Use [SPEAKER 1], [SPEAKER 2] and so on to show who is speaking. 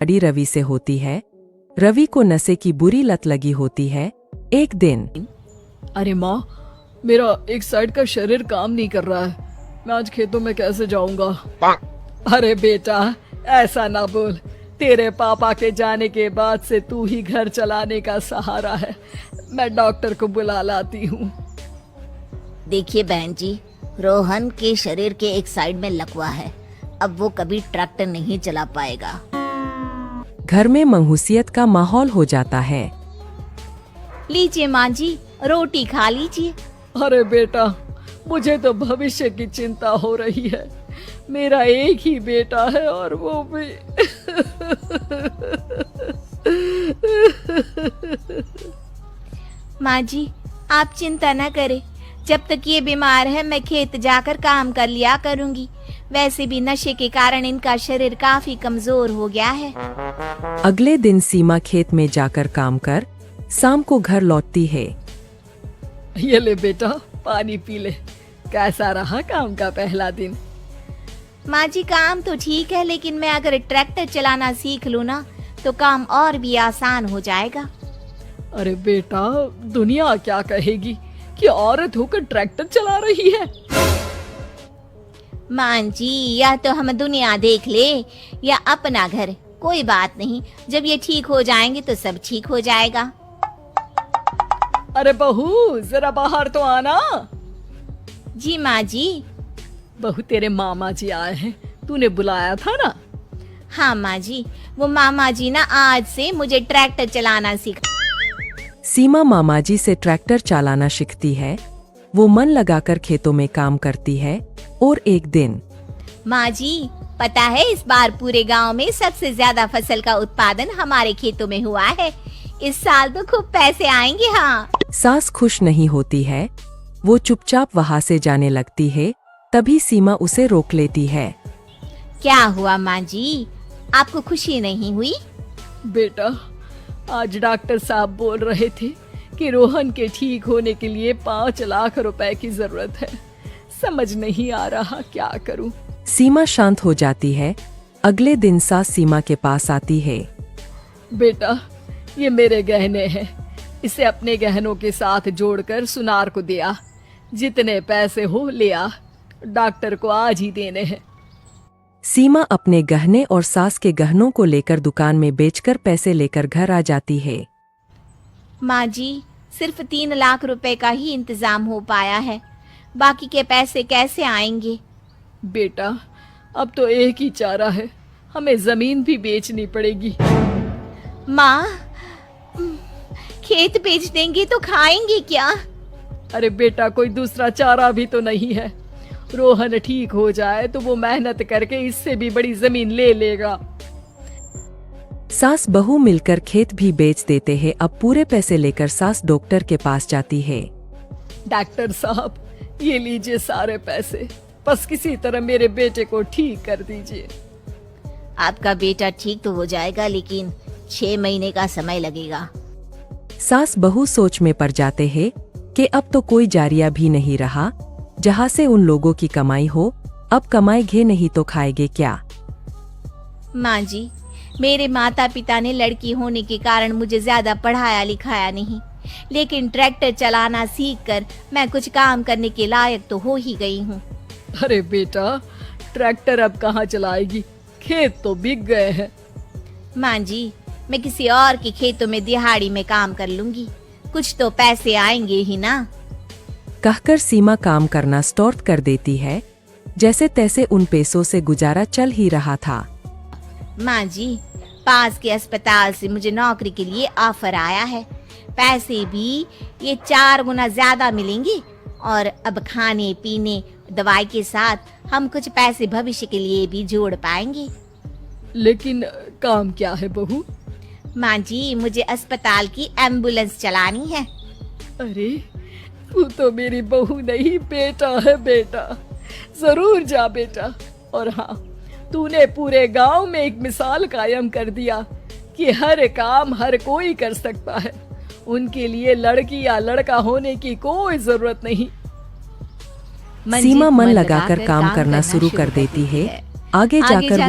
[SPEAKER 1] गाड़ी रवि से होती है। रवि को नशे की बुरी लत लगी होती है। एक दिन
[SPEAKER 2] अरे माँ, मेरा एक साइड का शरीर काम नहीं कर रहा है। मैं आज खेतों में कैसे जाऊंगा? अरे बेटा, ऐसा ना बोल। तेरे पापा के जाने के बाद से तू ही घर चलाने का सहारा है। मैं डॉक्टर को बुला लाती हूँ।
[SPEAKER 3] देखिए बहन जी, रोहन के शरीर के एक साइड में लकवा है। अब वो कभी ट्रैक्टर नहीं चला पाएगा।
[SPEAKER 1] घर में मंहूसियत का माहौल हो जाता है।
[SPEAKER 3] लीजिए माँ जी, रोटी खा लीजिए।
[SPEAKER 2] अरे बेटा, मुझे तो भविष्य की चिंता हो रही है। मेरा एक ही बेटा है और वो भी
[SPEAKER 3] माँ जी, आप चिंता न करें। जब तक ये बीमार है मैं खेत जाकर काम कर लिया करूँगी। वैसे भी नशे के कारण इनका शरीर काफी कमजोर हो गया है।
[SPEAKER 1] अगले दिन सीमा खेत में जाकर काम कर शाम को घर लौटती है।
[SPEAKER 2] ये ले बेटा, पानी पी ले। कैसा रहा काम का पहला दिन?
[SPEAKER 3] माँ जी, काम तो ठीक है, लेकिन मैं अगर ट्रैक्टर चलाना सीख लूँ ना तो काम और भी आसान हो जाएगा।
[SPEAKER 2] अरे बेटा, दुनिया क्या कहेगी कि औरत होकर ट्रैक्टर चला रही है।
[SPEAKER 3] माँ जी, या तो हम दुनिया देख ले या अपना घर, कोई बात नहीं। जब ये ठीक हो जाएंगे तो सब ठीक हो जाएगा।
[SPEAKER 2] अरे बहू, जरा बाहर तो आना।
[SPEAKER 3] जी माँ जी।
[SPEAKER 2] बहू, तेरे मामा जी आए हैं, तूने बुलाया था ना?
[SPEAKER 3] हाँ माँ जी, वो मामा जी ना आज से मुझे ट्रैक्टर चलाना सिखा।
[SPEAKER 1] सीमा मामाजी से ट्रैक्टर चलाना सीखती है। वो मन लगाकर खेतों में काम करती है। और एक दिन
[SPEAKER 3] माँ जी, पता है इस बार पूरे गांव में सबसे ज्यादा फसल का उत्पादन हमारे खेतों में हुआ है। इस साल तो खूब पैसे आएंगे। हाँ।
[SPEAKER 1] सास खुश नहीं होती है। वो चुपचाप वहाँ से जाने लगती है। तभी सीमा उसे रोक लेती है।
[SPEAKER 3] क्या हुआ माँ जी, आपको खुशी नहीं हुई?
[SPEAKER 2] बेटा, आज डॉक्टर साहब बोल रहे थे कि रोहन के ठीक होने के लिए 5 लाख रुपए की जरूरत है। समझ नहीं आ रहा क्या करूं।
[SPEAKER 1] सीमा शांत हो जाती है। अगले दिन सास सीमा के पास आती है।
[SPEAKER 2] बेटा, ये मेरे गहने हैं। इसे अपने गहनों के साथ जोड़कर सुनार को दिया। जितने पैसे हो ले आ। डॉक्टर को आज ही देने हैं।
[SPEAKER 1] सीमा अपने गहने और सास के गहनों को लेकर दुकान में बेचकर पैसे लेकर घर आ जाती है।
[SPEAKER 3] माँ जी, सिर्फ 3 लाख रुपए का ही इंतजाम हो पाया है। बाकी के पैसे कैसे आएंगे?
[SPEAKER 2] बेटा, अब तो एक ही चारा है, हमें जमीन भी बेचनी पड़ेगी।
[SPEAKER 3] माँ, खेत बेच देंगे तो खाएंगे क्या?
[SPEAKER 2] अरे बेटा, कोई दूसरा चारा भी तो नहीं है। रोहन ठीक हो जाए तो वो मेहनत करके इससे भी बड़ी जमीन ले लेगा।
[SPEAKER 1] सास बहू मिलकर खेत भी बेच देते हैं। अब पूरे पैसे लेकर सास डॉक्टर के पास जाती है।
[SPEAKER 2] डॉक्टर साहब, ये लीजिए सारे पैसे। बस किसी तरह मेरे बेटे को ठीक कर दीजिए।
[SPEAKER 3] आपका बेटा ठीक तो हो जाएगा, लेकिन 6 महीने का समय लगेगा।
[SPEAKER 1] सास बहू सोच में पड़ जाते हैं कि अब तो कोई जारिया भी नहीं रहा जहाँ से उन लोगों की कमाई हो। अब कमाएंगे नहीं तो खाएंगे क्या?
[SPEAKER 3] माँ जी, मेरे माता पिता ने लड़की होने के कारण मुझे ज्यादा पढ़ाया लिखाया नहीं, लेकिन ट्रैक्टर चलाना सीखकर मैं कुछ काम करने के लायक तो हो ही गई हूँ।
[SPEAKER 2] अरे बेटा, ट्रैक्टर अब कहाँ चलाएगी? खेत तो बिक गए हैं।
[SPEAKER 3] माँ जी, मैं किसी और के खेतों में दिहाड़ी में काम कर लूंगी। कुछ तो पैसे आएंगे ही ना।
[SPEAKER 1] कहकर सीमा काम करना स्टार्ट कर देती है। जैसे तैसे उन पैसों से गुजारा चल ही रहा था।
[SPEAKER 3] माँ जी, पास के अस्पताल से मुझे नौकरी के लिए ऑफर आया है। पैसे भी ये 4 गुना ज्यादा मिलेंगे और अब खाने पीने दवाई के साथ हम कुछ पैसे भविष्य के लिए भी जोड़ पाएंगे।
[SPEAKER 2] लेकिन काम क्या है बहू?
[SPEAKER 3] माँ जी, मुझे अस्पताल की एम्बुलेंस चलानी है।
[SPEAKER 2] अरे, तू तो मेरी बहू नहीं, बेटा है। बेटा, जरूर जा बेटा। और हाँ, तूने पूरे गांव में एक मिसाल कायम कर दिया कि हर काम हर कोई कर सकता है। उनके लिए लड़की या लड़का होने की कोई जरूरत नहीं।
[SPEAKER 1] सीमा मन लगाकर काम करना शुरू कर देती है। आगे जाकर वो